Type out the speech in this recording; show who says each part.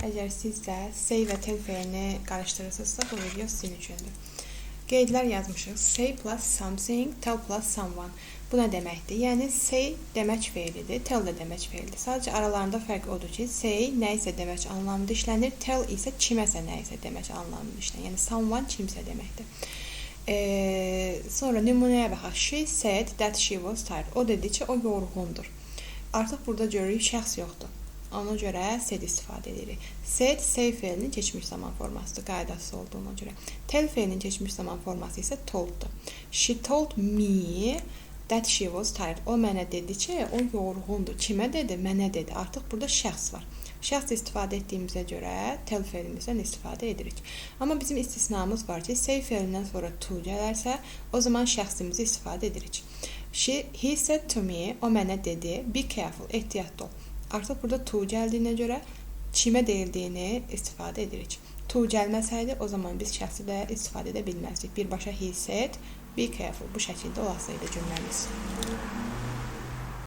Speaker 1: Əgər siz də say və tell feilini qarışdırırsınızsa, bu video sizin üçündür. Qeydlər yazmışıq. Say plus something, tell plus someone. Bu nə deməkdir? Yəni say demək feilidir, tell də demək feilidir. Sadəcə aralarında fərq odur ki, say nə isə demək anlamında işlənir, tell isə kiməsə nə isə demək anlamında işlənir. Yəni someone kimsə deməkdir. Sonra nümunəyə baxaq. She said that she was tired. O dedi ki, o yorğundur. Artıq burada görürük, şəxs yoxdur. Ona görə said istifadə edirik. Said, say feilinin keçmiş zaman formasıdır, qaydası olduğuna görə. Tell feilinin keçmiş zaman forması isə tolddur. She told me that she was tired. O mənə dedi ki, o yorğundur. Kimə dedi? Mənə dedi. Artıq burada şəxs var. Şəxs istifadə etdiyimizə görə tell feilimizdən istifadə edirik. Amma bizim istisnamız var ki, say feilindən sonra to gələrsə, o zaman şəxsimizi istifadə edirik. He said to me, o mənə dedi, be careful, ehtiyatlı ol. Artıq burada to gəldiyinə görə kimə deyildiyini istifadə edirik. To gəlməsəydi, o zaman biz şəxsi də istifadə edə bilməzdik. Birbaşa he said, be careful. Bu şəkildə olasıydı cümləmiz.